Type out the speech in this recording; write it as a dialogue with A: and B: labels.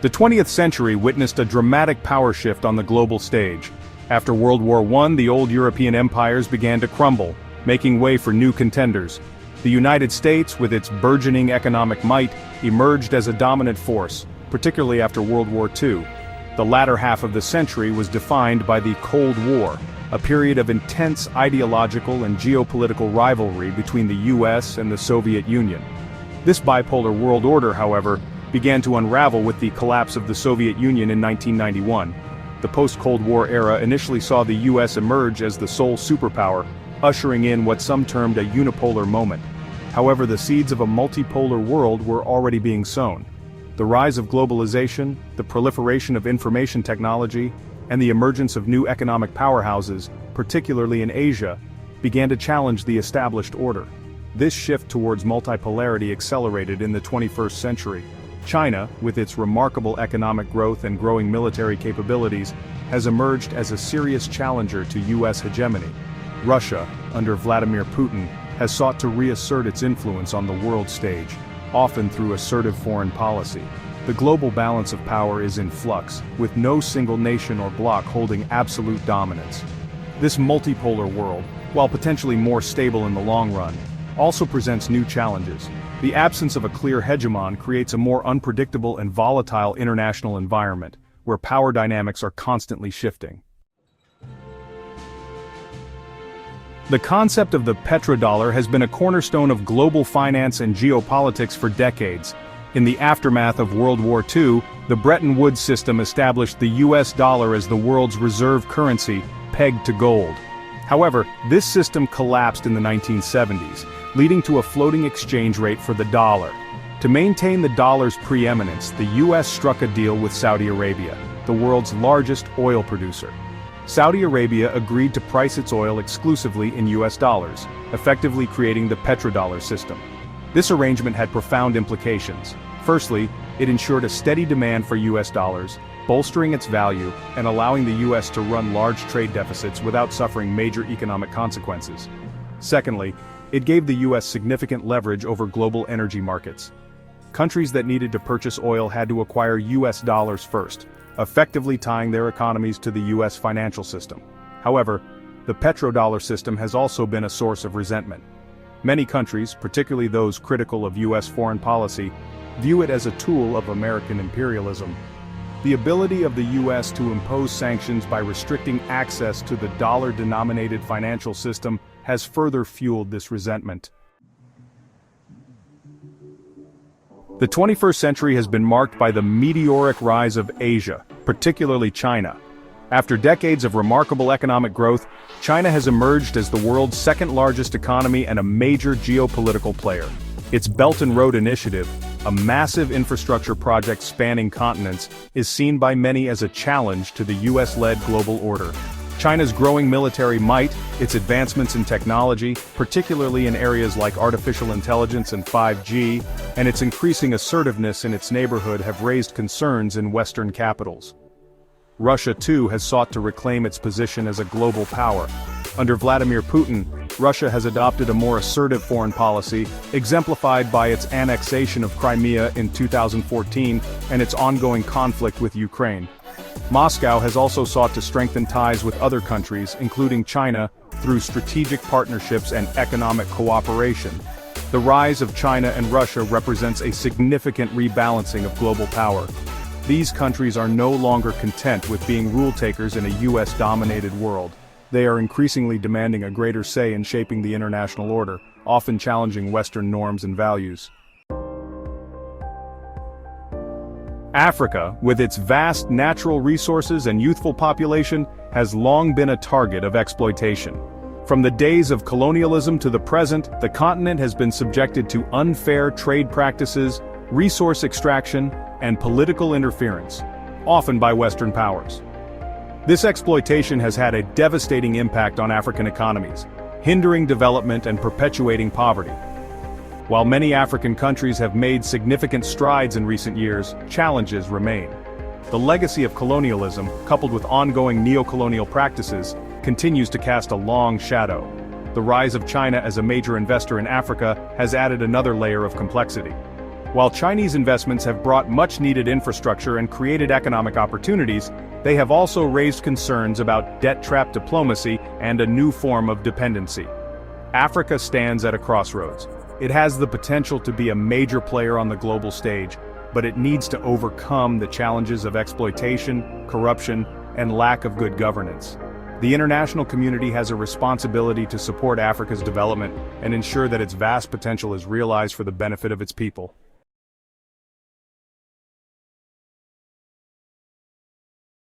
A: The 20th century witnessed a dramatic power shift on the global stage. After World War I, the old European empires began to crumble, making way for new contenders. The United States, with its burgeoning economic might, emerged as a dominant force, particularly after World War II. The latter half of the century was defined by the Cold War, a period of intense ideological and geopolitical rivalry between the US and the Soviet Union. This bipolar world order, however, began to unravel with the collapse of the Soviet Union in 1991. The post-Cold War era initially saw the US emerge as the sole superpower, ushering in what some termed a unipolar moment. However, the seeds of a multipolar world were already being sown. The rise of globalization, the proliferation of information technology, and the emergence of new economic powerhouses, particularly in Asia, began to challenge the established order. This shift towards multipolarity accelerated in the 21st century. China, with its remarkable economic growth and growing military capabilities, has emerged as a serious challenger to US hegemony. Russia, under Vladimir Putin, has sought to reassert its influence on the world stage, often through assertive foreign policy. The global balance of power is in flux, with no single nation or bloc holding absolute dominance. This multipolar world, while potentially more stable in the long run, also presents new challenges. The absence of a clear hegemon creates a more unpredictable and volatile international environment, where power dynamics are constantly shifting. The concept of the petrodollar has been a cornerstone of global finance and geopolitics for decades. In the aftermath of World War II, the Bretton Woods system established the US dollar as the world's reserve currency, pegged to gold. However, this system collapsed in the 1970s, leading to a floating exchange rate for the dollar. To maintain the dollar's preeminence, the US struck a deal with Saudi Arabia, the world's largest oil producer. Saudi Arabia agreed to price its oil exclusively in US dollars, effectively creating the petrodollar system. This arrangement had profound implications. Firstly, it ensured a steady demand for US dollars, bolstering its value and allowing the US to run large trade deficits without suffering major economic consequences. Secondly, it gave the US significant leverage over global energy markets. Countries that needed to purchase oil had to acquire US dollars first, effectively tying their economies to the US financial system. However, the petrodollar system has also been a source of resentment. Many countries, particularly those critical of US foreign policy, view it as a tool of American imperialism. The ability of the US to impose sanctions by restricting access to the dollar-denominated financial system has further fueled this resentment. The 21st century has been marked by the meteoric rise of Asia, particularly China. After decades of remarkable economic growth, China has emerged as the world's second-largest economy and a major geopolitical player. Its Belt and Road Initiative, a massive infrastructure project spanning continents, is seen by many as a challenge to the US-led global order. China's growing military might, its advancements in technology, particularly in areas like artificial intelligence and 5G, and its increasing assertiveness in its neighborhood have raised concerns in Western capitals. Russia, too, has sought to reclaim its position as a global power. Under Vladimir Putin, Russia has adopted a more assertive foreign policy, exemplified by its annexation of Crimea in 2014 and its ongoing conflict with Ukraine. Moscow has also sought to strengthen ties with other countries, including China, through strategic partnerships and economic cooperation. The rise of China and Russia represents a significant rebalancing of global power. These countries are no longer content with being rule-takers in a US-dominated world. They are increasingly demanding a greater say in shaping the international order, often challenging Western norms and values. Africa, with its vast natural resources and youthful population, has long been a target of exploitation. From the days of colonialism to the present, the continent has been subjected to unfair trade practices, resource extraction, and political interference, often by Western powers. This exploitation has had a devastating impact on African economies, hindering development and perpetuating poverty. While many African countries have made significant strides in recent years, challenges remain. The legacy of colonialism, coupled with ongoing neo-colonial practices, continues to cast a long shadow. The rise of China as a major investor in Africa has added another layer of complexity. While Chinese investments have brought much-needed infrastructure and created economic opportunities, they have also raised concerns about debt-trap diplomacy and a new form of dependency. Africa stands at a crossroads. It has the potential to be a major player on the global stage, but it needs to overcome the challenges of exploitation, corruption, and lack of good governance. The international community has a responsibility to support Africa's development and ensure that its vast potential is realized for the benefit of its people.